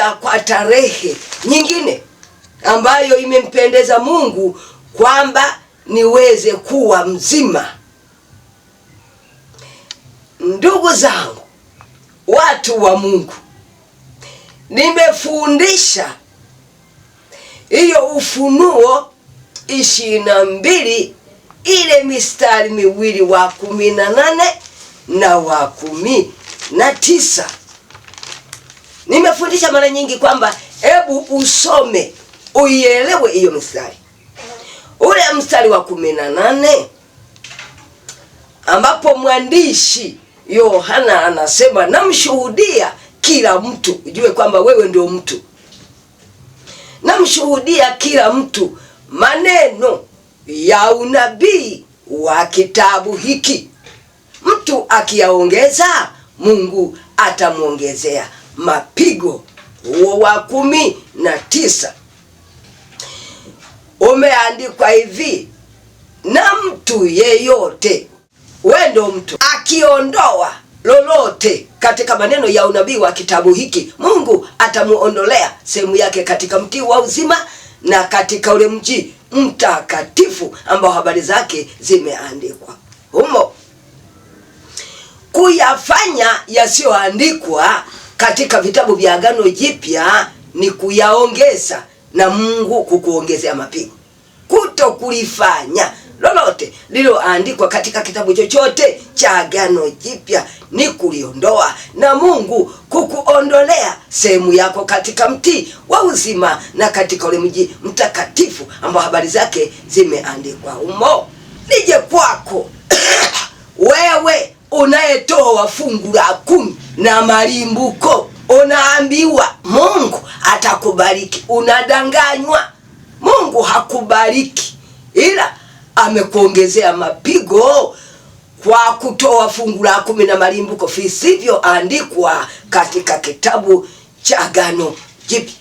kuja kwa tarehe nyingine ambayo imempendeza Mungu kwamba niweze kuwa mzima. Ndugu zangu, watu wa Mungu, nimefundisha hiyo Ufunuo 22 ile mistari miwili wa 18 na wa 19. Nimefundisha mara nyingi kwamba hebu usome uielewe hiyo mstari. Ule mstari wa 18 ambapo mwandishi Yohana anasema, namshuhudia kila mtu. Ujue kwamba wewe ndio mtu. Namshuhudia kila mtu maneno ya unabii wa kitabu hiki. Mtu akiyaongeza, Mungu atamuongezea. Mapigo huo wa 19 umeandikwa hivi, na mtu yeyote, wewe ndio mtu, akiondoa lolote katika maneno ya unabii wa kitabu hiki, Mungu atamuondolea sehemu yake katika mti wa uzima na katika ule mji mtakatifu ambao habari zake zimeandikwa humo. Kuyafanya yasiyoandikwa katika vitabu vya Agano Jipya ni kuyaongeza na Mungu kukuongezea mapigo. Kuto kulifanya lolote lililoandikwa katika kitabu chochote cha Agano Jipya ni kuliondoa na Mungu kukuondolea sehemu yako katika mti wa uzima na katika ule mji mtakatifu ambao habari zake zimeandikwa humo. Nije kwako wewe unayetoa fungu la 10 na malimbuko, unaambiwa Mungu atakubariki. Unadanganywa. Mungu hakubariki, ila amekuongezea mapigo kwa kutoa fungu la 10 na malimbuko visivyoandikwa katika kitabu cha Agano Jipya.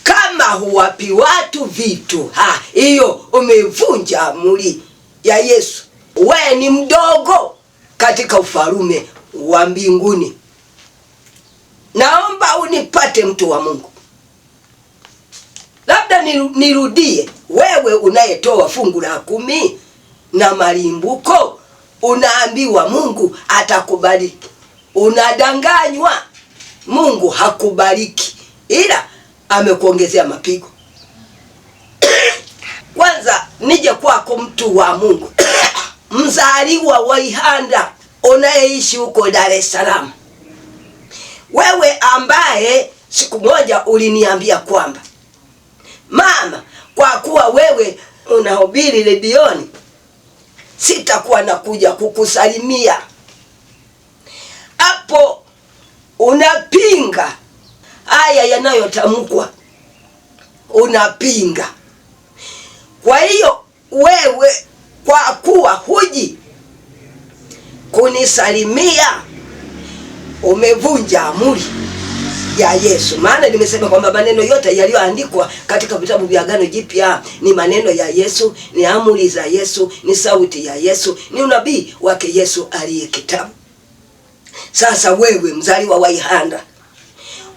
Kama huwapi watu vitu, hiyo umevunja amri ya Yesu. Wewe ni mdogo katika ufalume wa mbinguni. Naomba unipate, mtu wa Mungu. Labda nirudie, wewe unayetoa fungu la 10 na malimbuko, unaambiwa Mungu atakubariki. Unadanganywa. Mungu hakubariki, ila amekuongezea mapigo. Kwanza nije kwako, mtu wa Mungu mzaliwa wa Ihanda unayeishi huko Dar es Salaam. Wewe ambaye siku moja uliniambia kwamba, mama, kwa kuwa wewe unahubiri redioni, sitakuwa nakuja kukusalimia. Hapo unapinga haya yanayotamkwa, unapinga. Kwa hiyo wewe, kwa kuwa huji kunisalimia, umevunja amri ya Yesu. Maana nimesema kwamba maneno yote yaliyoandikwa katika vitabu vya Agano Jipya ni maneno ya Yesu, ni amri za Yesu, ni sauti ya Yesu, ni unabii wake Yesu aliye kitabu. Sasa wewe mzaliwa wa Ihanda,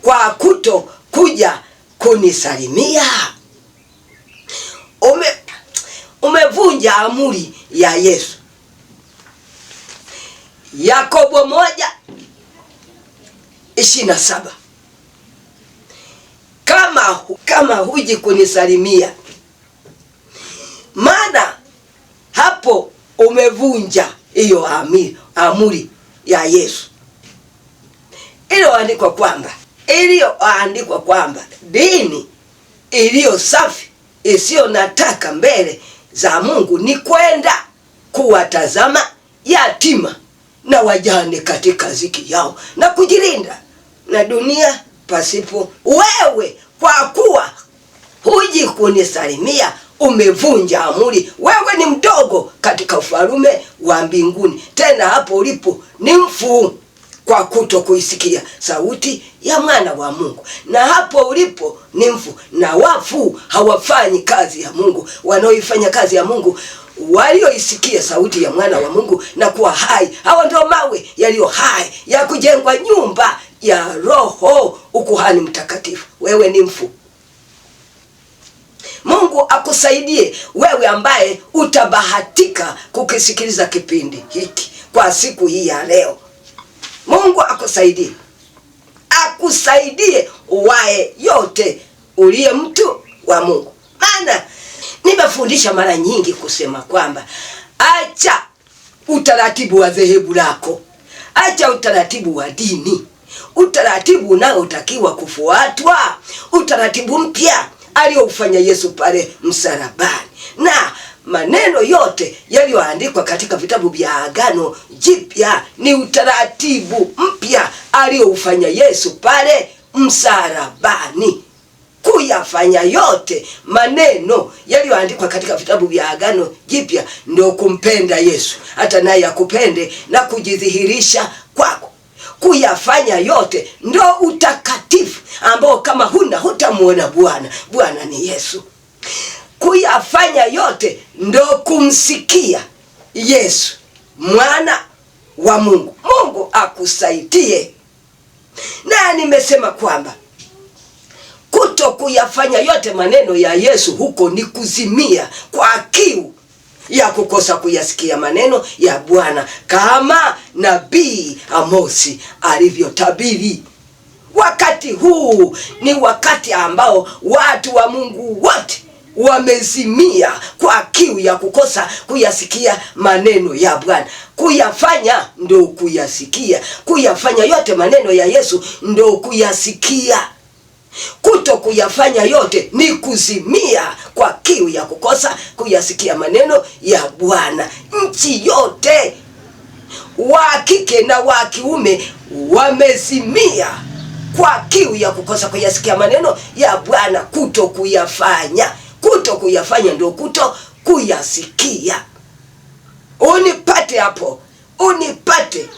kwa kuto kuja kunisalimia, umevunja amri ya Yesu. Yakobo 1:27, kama huji kunisalimia, maana hapo umevunja hiyo amri ya Yesu iliyoandikwa kwamba dini iliyo safi isiyo nataka mbele za Mungu ni kwenda kuwatazama yatima na wajane katika dhiki yao na kujilinda na dunia pasipo. Wewe kwa kuwa huji kunisalimia, umevunja amri. Wewe ni mdogo katika ufalume wa mbinguni. Tena hapo ulipo ni mfu kwa kuto kuisikia sauti ya mwana wa Mungu. Na hapo ulipo ni mfu, na wafu hawafanyi kazi ya Mungu. Wanaoifanya kazi ya Mungu, walioisikia sauti ya mwana wa Mungu na kuwa hai, hawa ndio mawe yaliyo hai ya kujengwa nyumba ya Roho ukuhani mtakatifu. Wewe ni mfu. Mungu akusaidie wewe ambaye utabahatika kukisikiliza kipindi hiki kwa siku hii ya leo. Mungu akusaidie. Akusaidie uwae yote uliye mtu wa Mungu. Maana nimefundisha mara nyingi kusema kwamba acha utaratibu wa dhehebu lako. Acha utaratibu wa dini. Utaratibu unaotakiwa kufuatwa. Utaratibu mpya aliyoufanya Yesu pale msalabani. Na maneno yote yaliyoandikwa katika vitabu vya Agano Jipya ni utaratibu mpya aliyoufanya Yesu pale msalabani. Kuyafanya yote maneno yaliyoandikwa katika vitabu vya Agano Jipya ndio kumpenda Yesu, hata naye akupende na kujidhihirisha kwako. Kuyafanya yote ndio utakatifu ambao kama hutamuona Bwana. Bwana ni Yesu. Kuyafanya yote ndio kumsikia Yesu, mwana wa Mungu. Mungu akusaidie. Na nimesema kwamba kuto kuyafanya yote maneno ya Yesu huko ni kuzimia kwa kiu ya kukosa kuyasikia maneno ya Bwana, kama nabii Amosi alivyotabiri. Wakati huu ni wakati ambao watu wa Mungu wote wamezimia kwa kiu ya kukosa kuyasikia maneno ya Bwana. Kuyafanya ndo kuyasikia. Kuyafanya yote maneno ya Yesu ndo kuyasikia. Kuto kuyafanya yote ni kuzimia kwa kiu ya kukosa kuyasikia maneno ya Bwana. Nchi yote, wa kike na wa kiume, wamezimia kwa kiu ya kukosa kuyasikia maneno ya Bwana. Kuto kuyafanya. Kuto kuyafanya ndio kuto kuyasikia. Unipate hapo. Unipate.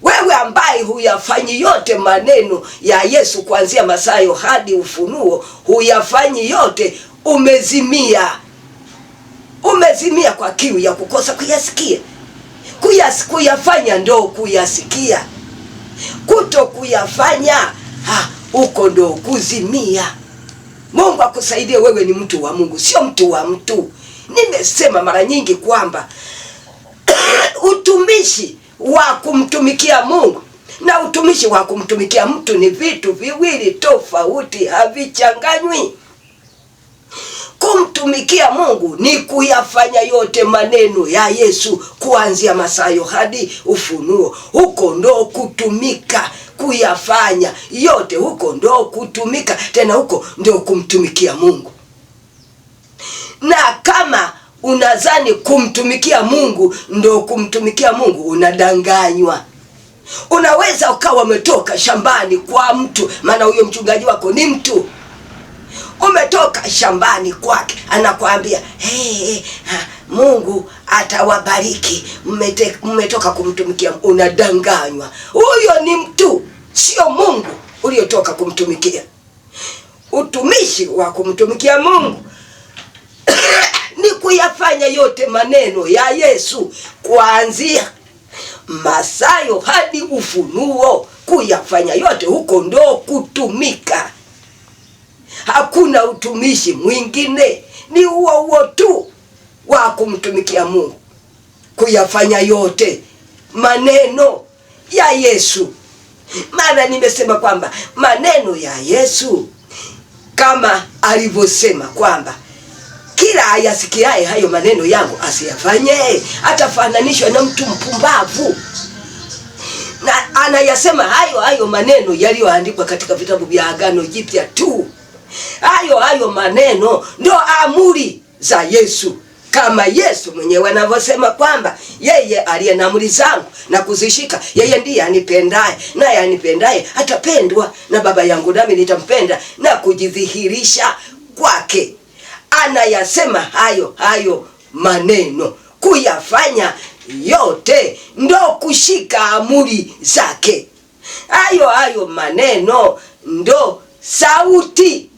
Wewe ambaye huyafanyi yote maneno ya Yesu kuanzia Mathayo hadi Ufunuo, huyafanyi yote, umezimia. Umezimia kwa kiu ya kukosa kuyasikia. Kuyafanya ndo kuyasikia. Kuto kuyafanya, uko ndo kuzimia. Mungu akusaidie. Wewe ni mtu wa Mungu, sio mtu wa mtu. Nimesema mara nyingi kwamba utumishi wa kumtumikia Mungu na utumishi wa kumtumikia mtu ni vitu viwili tofauti, havichanganywi. Kumtumikia Mungu ni kuyafanya yote maneno ya Yesu kuanzia Mathayo hadi Ufunuo. Huko ndo kutumika. Kuyafanya yote huko ndo kutumika. Tena huko ndo kumtumikia Mungu. Na kama unadhani kumtumikia Mungu ndo kumtumikia Mungu, unadanganywa. Unaweza ukawa umetoka shambani kwa mtu, maana huyo mchungaji wako ni mtu. Umetoka shambani kwake, anakuambia Mungu atawabariki, mmetoka kumtumikia. Unadanganywa. Huyo ni mtu, sio Mungu uliotoka kumtumikia. Utumishi wa kumtumikia Mungu ni kuyafanya yote maneno ya Yesu kuanzia Mathayo hadi Ufunuo. Kuyafanya yote huko ndo kutumika. Hakuna utumishi mwingine, ni huo tu wa kumtumikia Mungu. Kuyafanya yote maneno ya Yesu. Maana nimesema kwamba maneno ya Yesu kama alivyosema kwamba kila ayasikiaye hayo maneno yangu asiyafanye atafananishwa na mtu mpumbavu. Na anayasema hayo maneno yaliyoandikwa katika vitabu vya Agano Jipya tu. Hayo maneno ndio amri za Yesu, kama Yesu mwenyewe anavyosema kwamba yeye aliye na amri zangu na kuzishika, yeye ndiye anipendaye, naye anipendaye atapendwa na Baba yangu, nami nitampenda na kujidhihirisha kwake. Anayasema hayo maneno. Kuyafanya yote ndo kushika amri zake. Hayo maneno ndo sauti.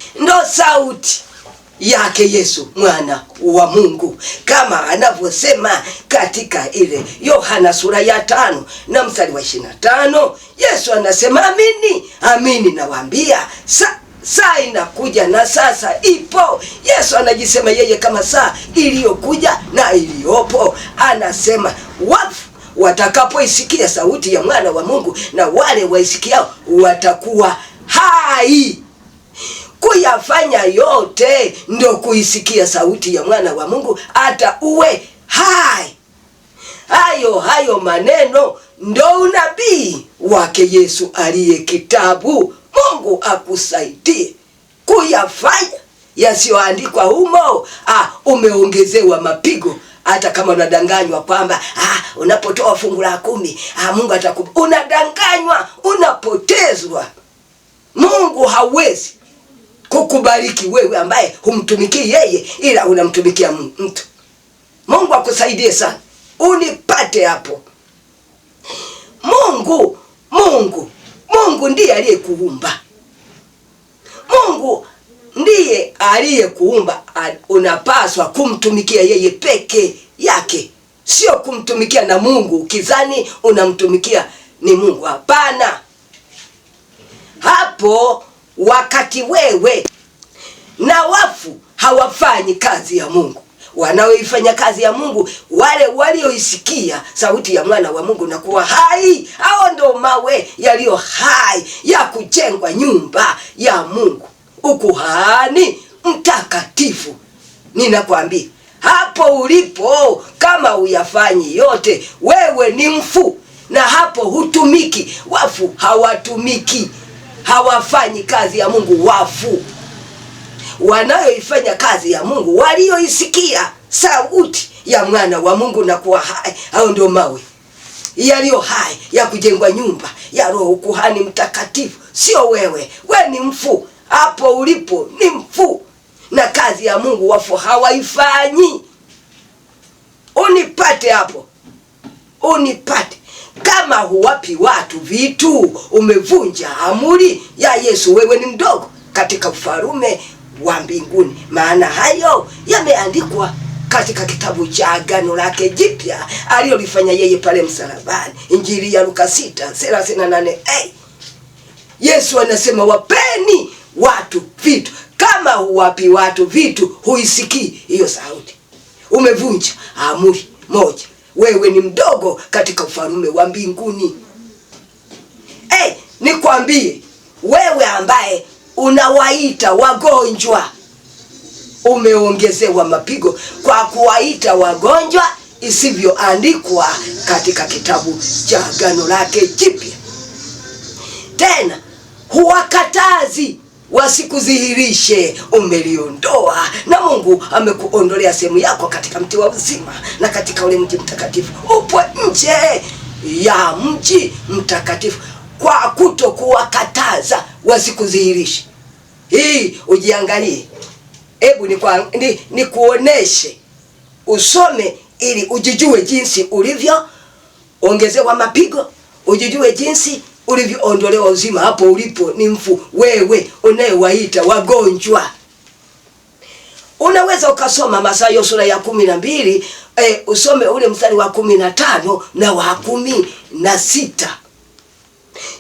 yake Yesu mwana wa Mungu, kama anavyosema katika ile Yohana sura ya 5 na mstari wa 25. Yesu anasema, amini amini nawaambia, saa inakuja na sasa ipo. Yesu anajisema yeye kama saa iliyokuja na iliyopo. Anasema wafu watakapoisikia sauti ya mwana wa Mungu, na wale waisikiao watakuwa hai. Kuyafanya yote ndo kuisikia sauti ya mwana wa Mungu, hata uwe hai. Hayo maneno ndo unabii wake Yesu aliye kitabu. Mungu akusaidie kuyafanya yasiyoandikwa humo. Umeongezewa mapigo, hata kama unadanganywa kwamba unapotoa fungu la 10 Mungu atakupa. Unadanganywa, unapotezwa. Mungu hawezi kukubariki wewe ambaye humtumikii yeye, ila unamtumikia mtu. Mungu akusaidie sana, unipate hapo. Mungu ndiye aliyekuumba. Mungu ndiye aliyekuumba. Unapaswa kumtumikia yeye peke yake, sio kumtumikia na Mungu ukizani unamtumikia ni Mungu. Hapana. Hapo wakati wewe na wafu hawafanyi kazi ya Mungu. Wanaoifanya kazi ya Mungu, wale walioisikia sauti ya mwana wa Mungu na kuwa hai, hao ndo mawe yaliyo hai ya kujengwa nyumba ya Mungu, ukuhani mtakatifu. Ninakwambia hapo ulipo, kama uyafanyi yote, wewe ni mfu, na hapo hutumiki. Wafu hawatumiki, hawafanyi kazi ya Mungu. Wafu wanayoifanya kazi ya Mungu, walioisikia sauti ya mwana wa Mungu na kuwa hai, hao ndio mawe yaliyo hai ya kujengwa nyumba ya Roho, ukuhani mtakatifu. Sio wewe, we ni mfu. Hapo ulipo ni mfu, na kazi ya Mungu wafu hawaifanyi. Unipate hapo, unipate. Kama huwapi watu vitu, umevunja amri ya Yesu. Wewe ni mdogo katika ufalume wa mbinguni, maana hayo yameandikwa katika kitabu cha Agano lake Jipya aliyolifanya yeye pale msalabani. Injili ya Luka 6:38. Yesu anasema, wapeni watu vitu. Kama huwapi watu vitu, huisikii hiyo sauti, umevunja amri moja. Wewe ni mdogo katika ufalume wa mbinguni. Nikwambie wewe ambaye unawaita wagonjwa, umeongezewa mapigo kwa kuwaita wagonjwa isivyoandikwa katika kitabu cha Agano lake Jipya. Tena huwakatazi wasikudhihirishe. Umeliondoa, na Mungu amekuondolea sehemu yako katika mti wa uzima, na katika ule mji mtakatifu upo nje ya mji mtakatifu, kwa kutokuwakataza wasikudhihirishe. Hii ujiangalie. Hebu nikuoneshe, usome ili ujijue jinsi ulivyo ongezewa mapigo, ujijue jinsi ulivyoondolewa uzima. Hapo ulipo ni mfu, wewe unayewaita wagonjwa. Unaweza ukasoma Mathayo sura ya 12, usome ule mstari wa 15 na wa 16.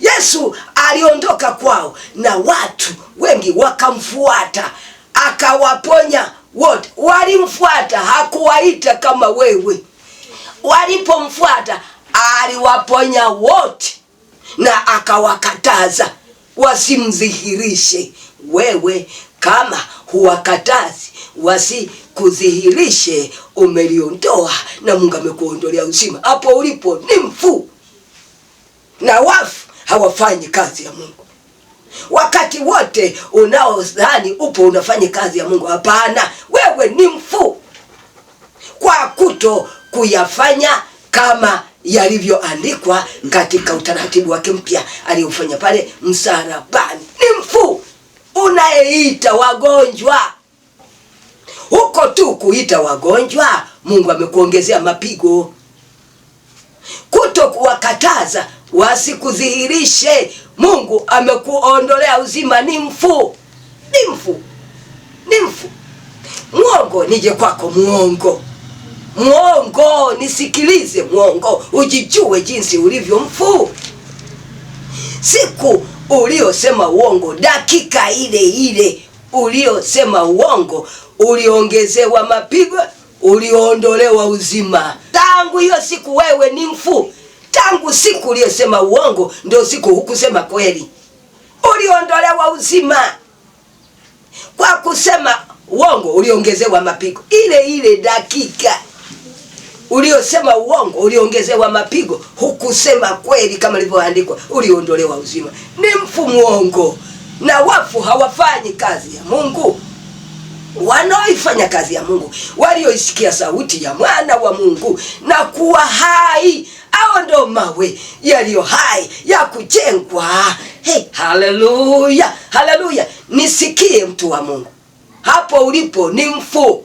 Yesu aliondoka kwao na watu wengi wakamfuata, akawaponya wote. Walimfuata, hakuwaita kama wewe. Walipomfuata aliwaponya wote, na akawakataza wasimdhihirishe. Wewe kama huwakatazi wasikudhihirishe, umeliondoa, na Mungu amekuondolea uzima. Hapo ulipo ni mfu, na wafu hawafanyi kazi ya Mungu. Wakati wote unaodhani upo unafanya kazi ya Mungu, hapana, wewe ni mfu kwa kuto kuyafanya kama yalivyoandikwa katika utaratibu wake mpya aliyofanya pale msalabani. Ni mfu unayeita wagonjwa. Huko tu kuita wagonjwa, Mungu amekuongezea mapigo. Kuto kuwakataza wasikudhihirishe, Mungu amekuondolea uzima. Ni mfu, ni mfu, ni mfu. kwako, nije kwako muongo. Muongo, nisikilize muongo, ujijue jinsi ulivyo mfu. Siku uliosema uongo, dakika ile ile uliosema uongo, uliongezewa mapigo, uliondolewa uzima. Tangu hiyo siku wewe ni mfu. Tangu siku uliosema uongo ndio siku hukusema kweli, uliondolewa uzima. Kwa kusema uongo uliongezewa mapigo. Ile ile dakika uliosema uongo uliongezewa mapigo, hukusema kweli kama ilivyoandikwa, uliondolewa uzima. Ni mfu muongo. Na wafu hawafanyi kazi ya Mungu. Wanaoifanya kazi ya Mungu, walioisikia sauti ya mwana wa Mungu na kuwa hai, hao ndo mawe yaliyo hai ya kujengwa. Hey, haleluya, haleluya. Nisikie mtu wa Mungu, hapo ulipo ni mfu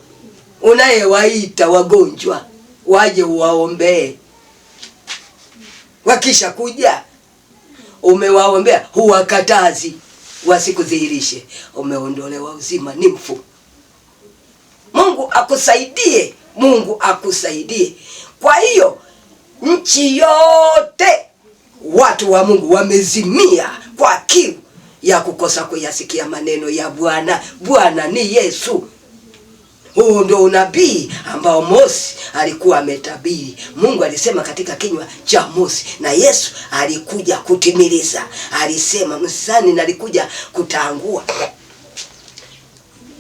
unayewaita wagonjwa waje uwaombee. Wakisha kuja umewaombea, huwakatazi wasikudhihirishe, umeondolewa uzima, ni mfu. Mungu akusaidie, Mungu akusaidie. Kwa hiyo nchi yote watu wa Mungu wamezimia kwa kiu ya kukosa kuyasikia maneno ya Bwana. Bwana ni Yesu. Huu ndio unabii ambao Mose alikuwa ametabiri. Mungu alisema katika kinywa cha Mose, na Yesu alikuja kutimiliza. Alisema, msani nalikuja kutangua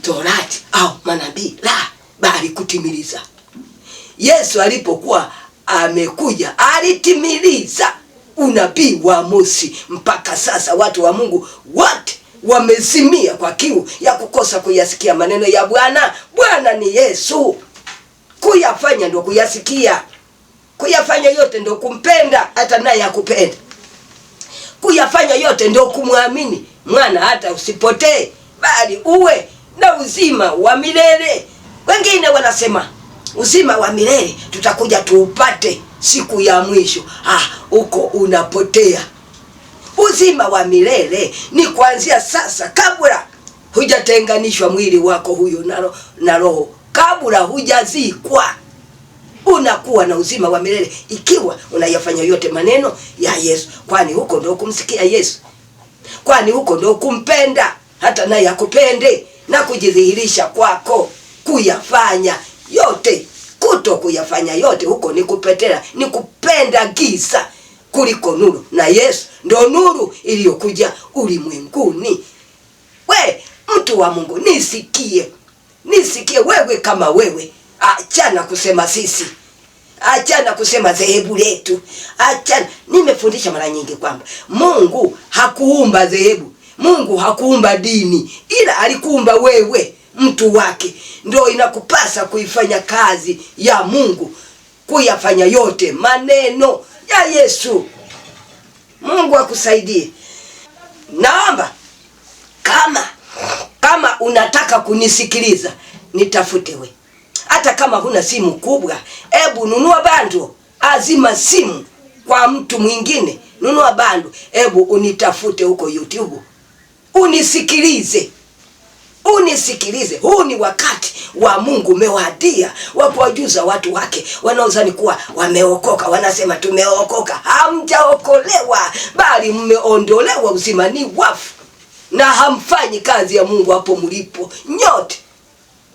Torati au manabii, la bali kutimiliza. Yesu alipokuwa amekuja alitimiliza unabii wa Mose. Mpaka sasa watu wa Mungu wote wamezimia kwa kiu ya kukosa kuyasikia maneno ya Bwana. Bwana ni Yesu. Kuyafanya ndio kuyasikia. Kuyafanya yote ndio kumpenda, hata naye akupenda. Kuyafanya yote ndio kumwamini mwana, hata usipotee bali uwe na uzima wa milele. Wengine wanasema uzima wa milele tutakuja tuupate siku ya mwisho. Uko unapotea. Uzima wa milele ni kuanzia sasa, kabla hujatenganishwa mwili wako huyo na roho, kabla hujazikwa, unakuwa na uzima wa milele ikiwa unayafanya yote maneno ya Yesu. Kwani huko ndio kumsikia Yesu, kwani huko ndio kumpenda, hata naye akupende na kujidhihirisha kwako. Kuyafanya yote, kuto kuyafanya yote, huko ni kupetela, ni kupenda giza kuliko nuru, na Yesu ndo nuru iliyokuja ulimwenguni. We mtu wa Mungu, nisikie, nisikie wewe kama wewe. Achana kusema sisi, achana kusema dhehebu letu, achana. Nimefundisha mara nyingi kwamba Mungu hakuumba dhehebu, Mungu hakuumba dini, ila alikuumba wewe, mtu wake. Ndio inakupasa kuifanya kazi ya Mungu, kuyafanya yote maneno ya Yesu. Mungu akusaidie. Naomba kama unataka kunisikiliza, nitafute we. Hata kama huna simu kubwa, ebu nunua bando, azima simu kwa mtu mwingine, nunua bando, ebu unitafute huko YouTube, unisikilize. Unisikilize. Huu ni wakati wa Mungu umewadia wa kuwajuza watu wake wanaozani kuwa wameokoka. Wanasema tumeokoka. Hamjaokolewa, bali mmeondolewa uzima, ni wafu. Na hamfanyi kazi ya Mungu hapo mlipo. Nyote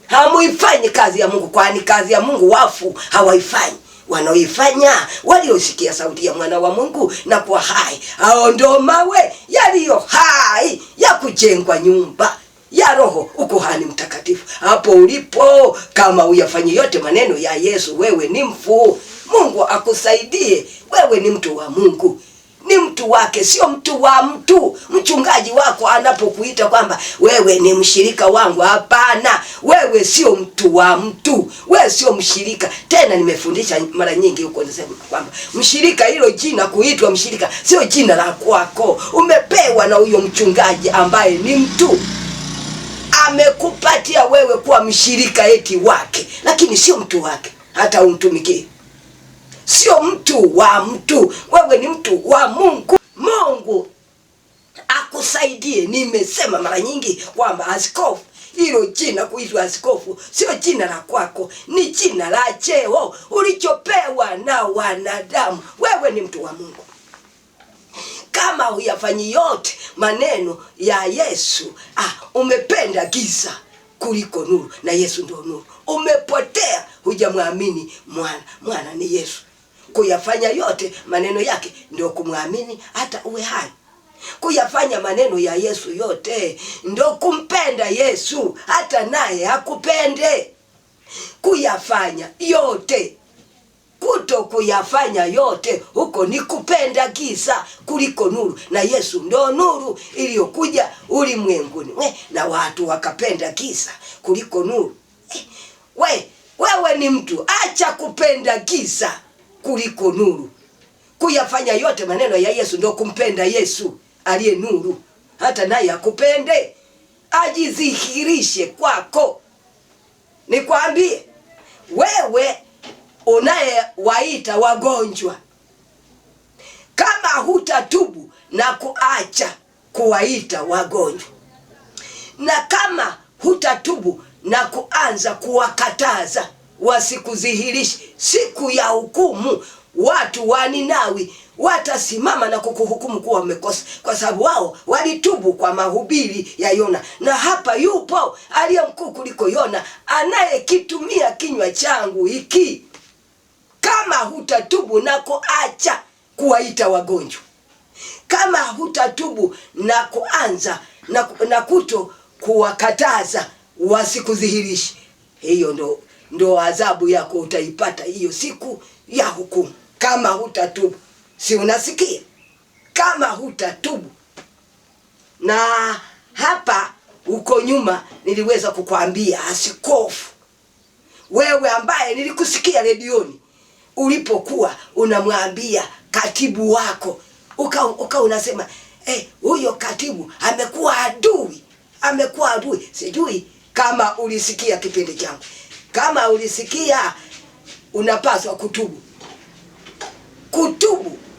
hamuifanyi kazi ya Mungu, kwani kazi ya Mungu wafu hawaifanyi. Wanaoifanya waliosikia sauti ya mwana wa Mungu na kuwa hai. Hao ndio mawe yaliyo hai ya kujengwa nyumba ya roho, ukuhani mtakatifu. Hapo ulipo, kama uyafanye yote maneno ya Yesu, wewe ni mfu. Mungu akusaidie. Wewe ni mtu wa Mungu, ni mtu wake, sio mtu wa mtu. Mchungaji wako anapokuita kwamba wewe ni mshirika wangu, hapana, wewe sio mtu wa mtu, wewe sio mshirika. Tena nimefundisha mara nyingi huko, nasema kwamba mshirika, hilo jina kuitwa mshirika sio jina la kwako. Umepewa na huyo mchungaji ambaye ni mtu, amekupatia wewe kuwa mshirika eti wake, lakini sio mtu wake. Hata umtumikie, sio mtu wa mtu, wewe ni mtu wa Mungu. Mungu akusaidie. Nimesema mara nyingi kwamba askofu Hilo jina kuitwa askofu sio jina la kwako, ni jina la cheo ulichopewa na wanadamu. Wewe ni mtu wa Mungu. Kama huyafanyi yote maneno ya Yesu, umependa giza kuliko nuru, na Yesu ndio nuru. Umepotea, hujamwamini mwana. Mwana ni Yesu. Kuyafanya yote maneno yake ndio kumwamini hata uwe hai. Kuyafanya maneno ya Yesu yote ndio kumpenda Yesu hata naye akupende. Kuyafanya yote, kuto kuyafanya yote huko ni kupenda giza kuliko nuru, na Yesu ndio nuru iliyokuja ulimwenguni, na watu wakapenda giza kuliko nuru. Wewe ni mtu, acha kupenda giza kuliko nuru. Kuyafanya yote maneno ya Yesu ndio kumpenda Yesu aliye nuru, hata naye akupende, ajidhihirishe kwako. Nikwambie, wewe unayewaita wagonjwa, kama hutatubu na kuacha kuwaita wagonjwa, na kama hutatubu na kuanza kuwakataza wasikudhihirishe, siku ya hukumu watu wa Ninawi watasimama na kukuhukumu kuwa umekosa, kwa sababu wao walitubu kwa mahubiri ya Yona. Na hapa yupo aliye mkuu kuliko Yona, anayekitumia kinywa changu hiki. Kama hutatubu na kuacha kuwaita wagonjwa, kama hutatubu na kuanza na kuto kuwakataza wasikudhihirishe, hiyo ndo adhabu yako utaipata hiyo siku ya hukumu. Kama hutatubu, si unasikia? Kama hutatubu. Na hapa uko nyuma niliweza kukwambia askofu, wewe ambaye nilikusikia redioni ulipokuwa unamwambia katibu wako, uka unasema huyo katibu amekuwa adui. Sijui kama ulisikia kipindi changu. Kama ulisikia, unapaswa kutubu.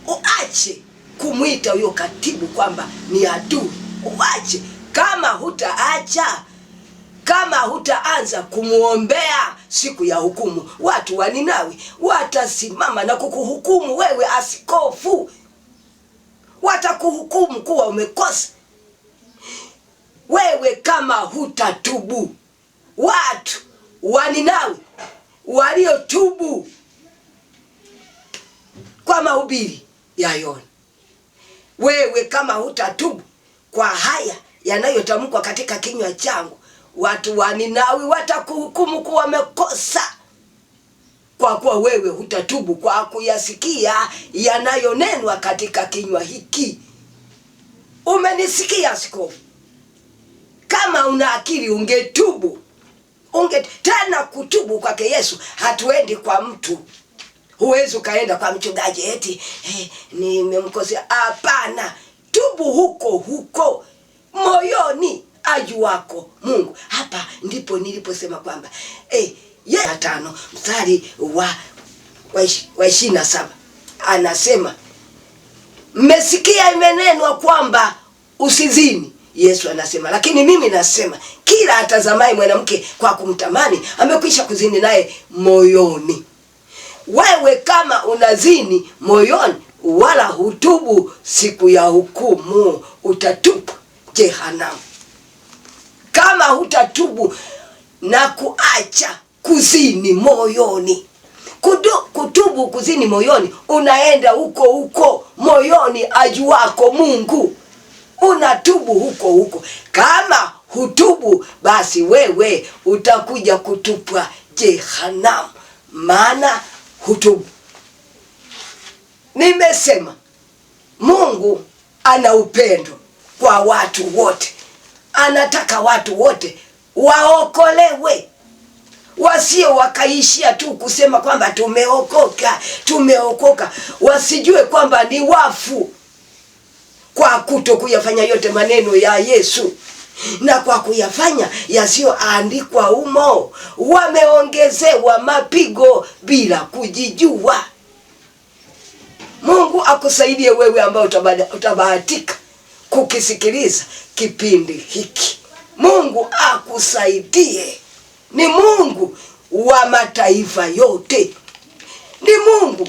Uache kumwita huyo katibu kwamba ni adui. Uache. Kama hutaacha, kama hutaanza kumuombea, siku ya hukumu watu wa Ninawi watasimama na kukuhukumu wewe askofu. Watakuhukumu kuwa umekosa. Wewe kama hutatubu, watu wa Ninawi waliotubu kwa mahubiri ya Yona, wewe kama hutatubu kwa haya yanayotamkwa katika kinywa changu, watu wa Ninawi watakuhukumu kuwa wamekosa, kwa kuwa wewe hutatubu kwa kuyasikia yanayonenwa katika kinywa hiki. Umenisikia askofu? Kama una akili ungetubu. Tena kutubu kwake Yesu, hatuendi kwa mtu. Huwezi ukaenda kwa mchungaji eti nimemkosea. Hapana, tubu huko moyoni ajuako Mungu. Hapa ndipo niliposema kwamba 5 mstari wa 27 anasema, mmesikia imenenwa kwamba usizini. Yesu anasema, lakini mimi nasema kila atazamaye mwanamke kwa kumtamani amekwisha kuzini naye moyoni. Wewe kama unazini moyoni wala hutubu, siku ya hukumu utatupwa jehanamu. Kama hutatubu na kuacha kuzini moyoni, kutubu kuzini moyoni, unaenda huko moyoni ajuako Mungu, unatubu huko. Kama hutubu, basi wewe utakuja kutupwa jehanamu, maana hutubu. Nimesema Mungu ana upendo kwa watu wote. Anataka watu wote waokolewe, wasio wakaishia tu kusema kwamba tumeokoka, wasijue kwamba ni wafu kwa kuto kuyafanya yote maneno ya Yesu, na kwa kuyafanya yasiyoandikwa humo. Wameongezewa mapigo bila kujijua. Mungu akusaidie wewe ambao utabahatika kukisikiliza kipindi hiki. Mungu akusaidie. Ni Mungu wa mataifa yote, ni Mungu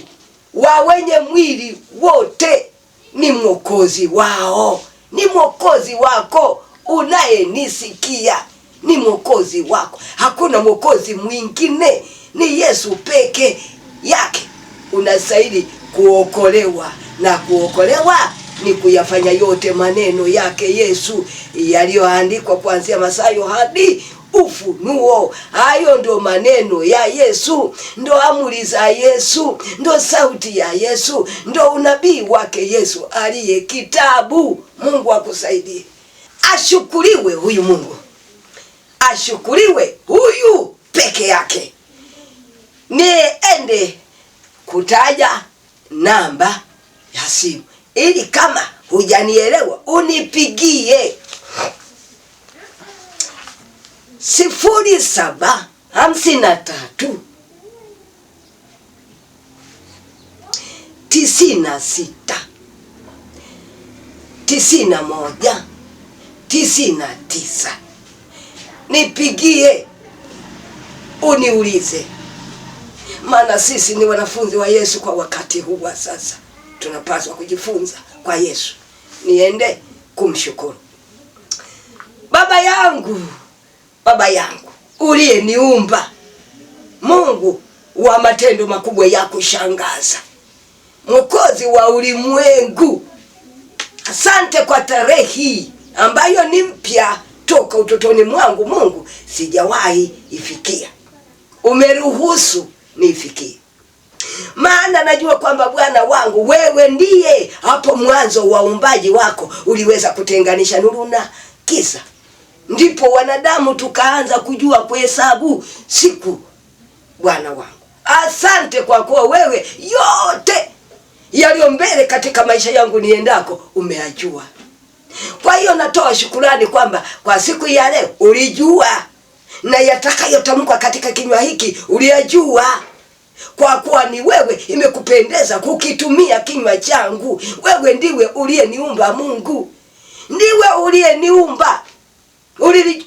wa wenye mwili wote, ni mwokozi wao, ni mwokozi wako unayenisikia, ni mwokozi wako. Hakuna mwokozi mwingine, ni Yesu peke yake unastahili kuokolewa, na kuokolewa ni kuyafanya yote maneno yake Yesu yaliyoandikwa kuanzia Mathayo hadi Ufunuo. Hayo ndo maneno ya Yesu, ndo amri za Yesu, ndo sauti ya Yesu, ndo unabii wake Yesu aliye kitabu. Mungu akusaidie. Ashukuriwe huyu Mungu, ashukuriwe huyu peke yake. Niende kutaja namba ya simu ili kama hujanielewa unipigie 0753 96 91 99. Nipigie uniulize, maana sisi ni wanafunzi wa Yesu kwa wakati huu wa sasa. Tunapaswa kujifunza kwa Yesu. Niende kumshukuru. Baba yangu, Baba yangu uliyeniumba, Mungu wa matendo makubwa ya kushangaza, Mwokozi wa ulimwengu, asante kwa tarehe hii ambayo ni mpya toka utotoni mwangu. Mungu, sijawahi ifikia, umeruhusu niifikie. Maana najua kwamba Bwana wangu, wewe ndiye hapo mwanzo wa uumbaji wako uliweza kutenganisha nuru na giza. Ndipo wanadamu tukaanza kujua kuhesabu siku. Bwana wangu, asante kwa kuwa wewe yote yaliyo mbele katika maisha yangu niendako umeyajua. Kwa hiyo natoa shukrani kwamba kwa siku ya leo ulijua, na yatakayotamkwa katika kinywa hiki uliyajua. Kwa kuwa ni wewe imekupendeza kukitumia kinywa changu. Wewe ndiwe uliyeniumba Mungu, ndiwe uliyeniumba.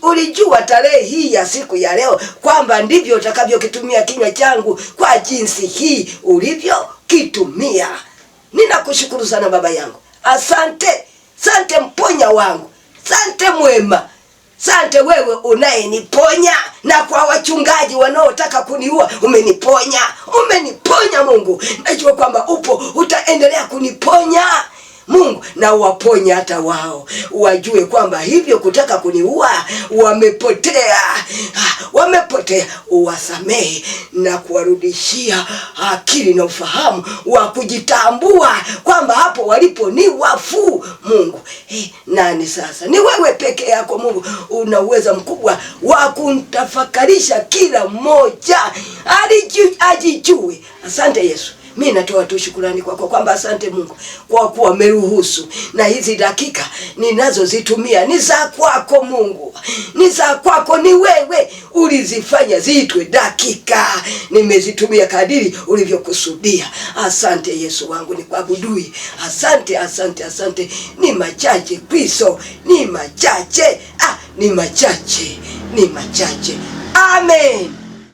Ulijua tarehe hii ya siku ya leo kwamba ndivyo utakavyokitumia kinywa changu kwa jinsi hii ulivyokitumia. Ninakushukuru sana Baba yangu. Asante, asante mponya wangu, asante mwema, asante wewe unayeniponya. Na kwa wachungaji wanaotaka kuniua umeniponya, umeniponya Mungu. Najua kwamba upo, utaendelea kuniponya Mungu, na uwaponya hata wao, wajue kwamba hivyo kutaka kuniua wamepotea, wamepotea. Uwasamehe na kuwarudishia akili na ufahamu wa kujitambua kwamba hapo walipo ni wafu. Mungu, nani sasa? Ni wewe peke yako Mungu, una uwezo mkubwa wa kuntafakarisha kila mmoja ajijue. Asante Yesu. Mimi natoa tu shukrani kwako kwamba asante Mungu kwa kuwa umeruhusu, na hizi dakika ninazozitumia ni za kwako Mungu, ni za kwako. Ni wewe ulizifanya ziitwe dakika, nimezitumia kadiri ulivyokusudia. Asante Yesu wangu, nikuabudui. Asante, asante, asante. Ni machache Kristo, ni machache, ni machache, ni machache. Amen.